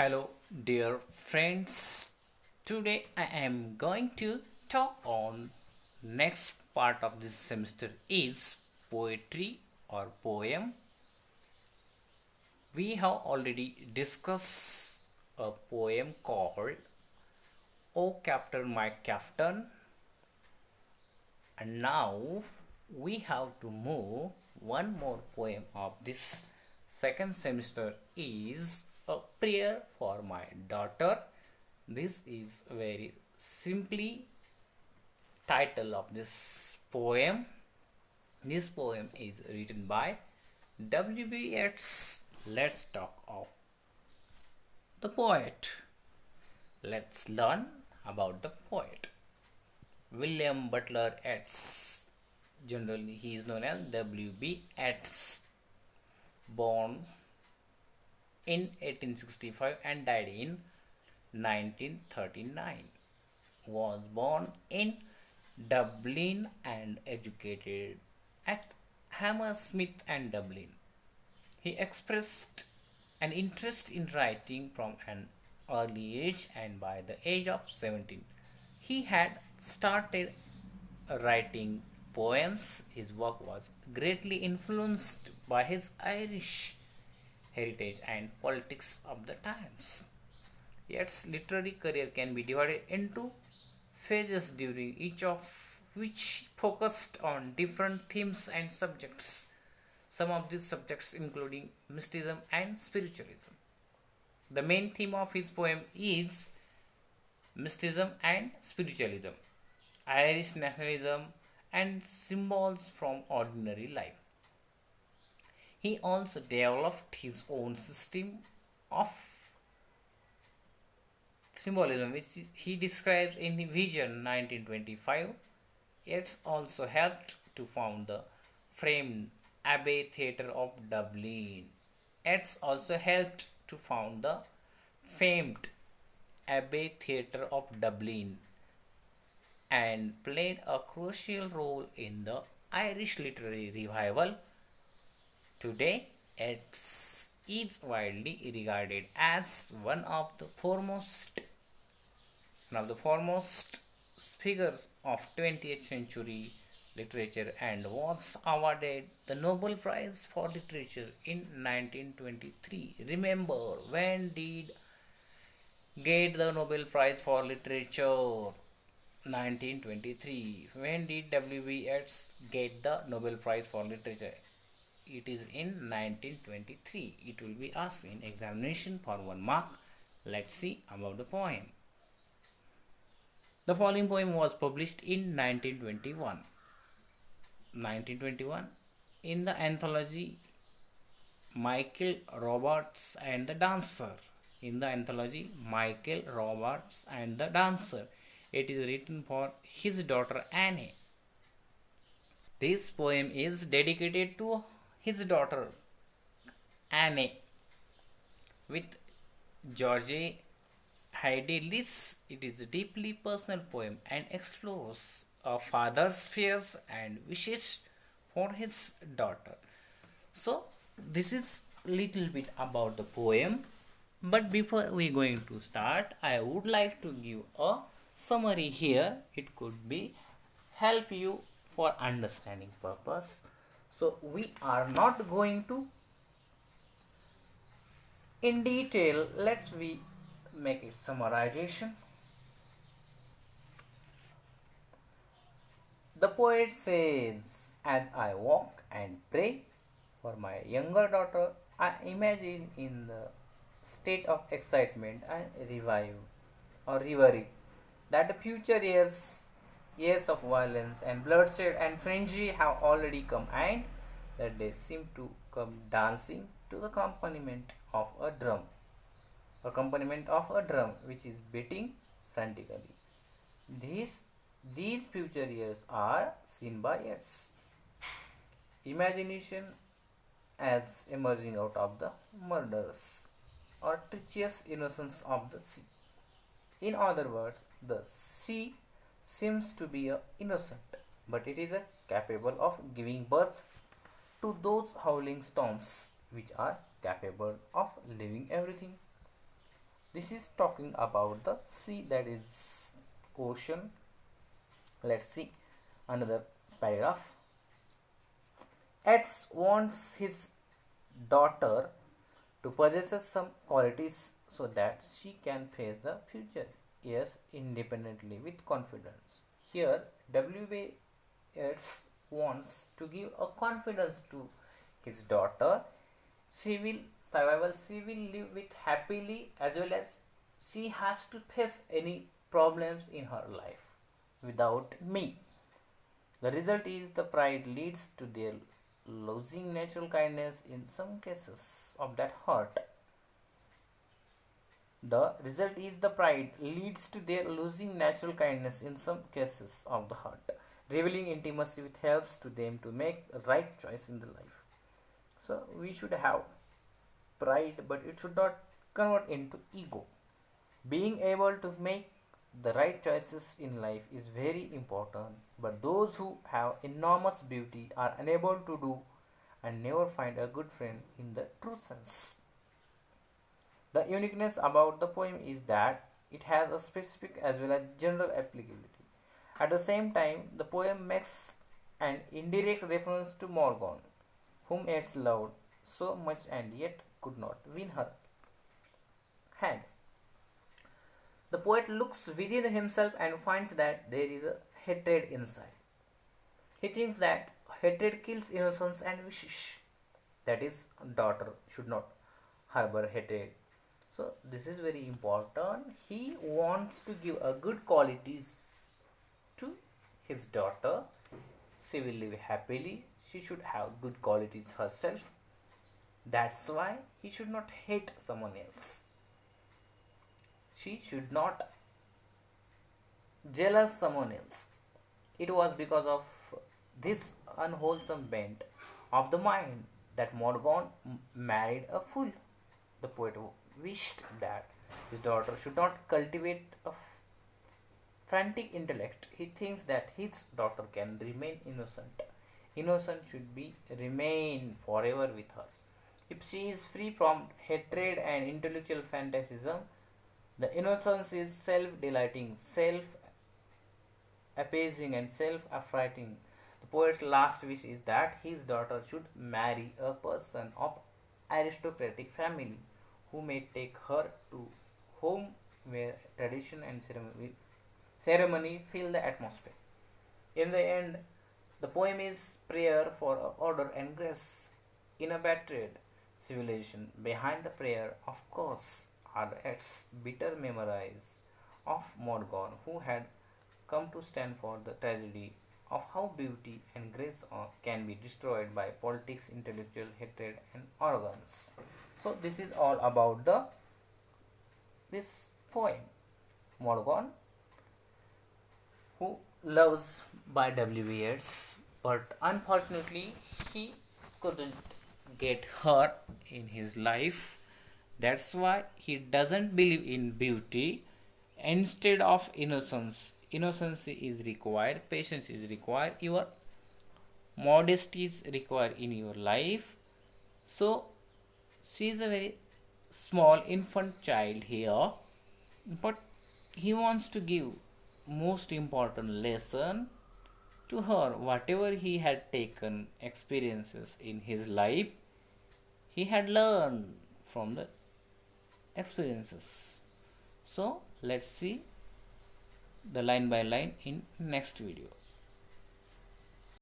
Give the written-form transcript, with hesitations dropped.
Hello, dear friends. Today I am going to talk on next part of this semester is poetry or poem. We have already discussed a poem called O Captain My Captain, and now we have to move one more poem of this second semester is a prayer for my daughter. This is very simply title of this poem. This poem is written by W.B. Yeats. Let's talk of the poet. Let's learn about the poet. William Butler Yeats. Generally, he is known as W.B. Yeats. Born in 1865 and died in 1939. Was born in Dublin and educated at Hammersmith and Dublin. He expressed an interest in writing from an early age, and by the age of 17 he had started writing poems. His work was greatly influenced by his Irish heritage and politics of the times. Yeats' literary career can be divided into phases, during each of which focused on different themes and subjects. Some of these subjects including mysticism and spiritualism. The main theme of his poem is mysticism and spiritualism, Irish nationalism, and symbols from ordinary life. He also developed his own system of symbolism, which he describes in Vision 1925. Yeats also helped to found the famed Abbey Theatre of Dublin. Yeats also helped to found the famed Abbey Theatre of Dublin and played a crucial role in the Irish literary revival. Today, Yeats is widely regarded as one of the foremost figures of 20th century literature and was awarded the Nobel Prize for Literature in 1923. Remember, when did get the Nobel Prize for Literature? 1923. When did W.B. Yeats get the Nobel Prize for Literature? It is in 1923. It will be asked in examination for 1 mark. Let's see about the poem. The following poem was published in 1921. 1921 in the anthology Michael Roberts and the Dancer. In the anthology Michael Roberts and the Dancer. It is written for his daughter Anne. This poem is dedicated to his daughter Anne with George Heidelis. It is a deeply personal poem and explores a father's fears and wishes for his daughter. So this is little bit about the poem, but before we going to start, I would like to give a summary here. It could be help you for understanding purpose. So we are not going to in detail. Let's we make it summarization. The poet says, as I walk and pray for my younger daughter, I imagine in the state of excitement and reverie that the future years of violence and bloodshed and frenzy have already come, and that they seem to come dancing to the accompaniment of a drum which is beating frantically. These future years are seen by its imagination as emerging out of the murderous or treacherous innocence of the sea. In other words, the sea seems to be innocent, but it is capable of giving birth to those howling storms which are capable of leaving everything. This is talking about the sea, that is ocean. Let's see another paragraph. Yeats wants his daughter to possess some qualities so that she can face the future, yes, independently with confidence. Here, W.A. Yeats wants to give a confidence to his daughter. She will survival, she will live with happily, as well as she has to face any problems in her life without me. The result is the pride leads to their losing natural kindness in some cases of that heart. The result is the pride leads to their losing natural kindness in some cases of the heart. Revealing intimacy with helps to them to make the right choice in the life. So we should have pride, but it should not convert into ego. Being able to make the right choices in life is very important, but those who have enormous beauty are unable to do and never find a good friend in the true sense. The uniqueness about the poem is that it has a specific as well as general applicability. At the same time, the poem makes an indirect reference to Morgan, whom Yeats loved so much and yet could not win her hand. The poet looks within himself and finds that there is a hatred inside. He thinks that hatred kills innocence and wishes that his daughter should not harbor hatred. So this is very important. He wants to give a good qualities to his daughter. She will live happily. She should have good qualities herself. That's why he should not hate someone else. She should not jealous someone else. It was because of this unwholesome bent of the mind that Morgan married a fool. The poet wished that his daughter should not cultivate a frantic intellect. He thinks that his daughter can remain innocent. Innocent should be remain forever with her. If she is free from hatred and intellectual fanaticism, the innocence is self-delighting, self-appeasing and self-affrighting. The poet's last wish is that his daughter should marry a person of aristocratic family who may take her to home where tradition and ceremony fill the atmosphere. In the end, the poem is prayer for order and grace in a battered civilization. Behind the prayer, of course, are its bitter memories of Morgan, who had come to stand for the tragedy of how beauty and grace can be destroyed by politics, intellectual hatred, and arrogance. So this is all about this poem. Morgan, who loves by W. Yeats, but unfortunately he couldn't get her in his life. That's why he doesn't believe in beauty. Instead of innocence, innocency is required, patience is required, your modesty is required in your life. So she is a very small infant child here, but he wants to give most important lesson to her. Whatever he had taken experiences in his life, he had learned from the experiences. So let's see the line by line in next video.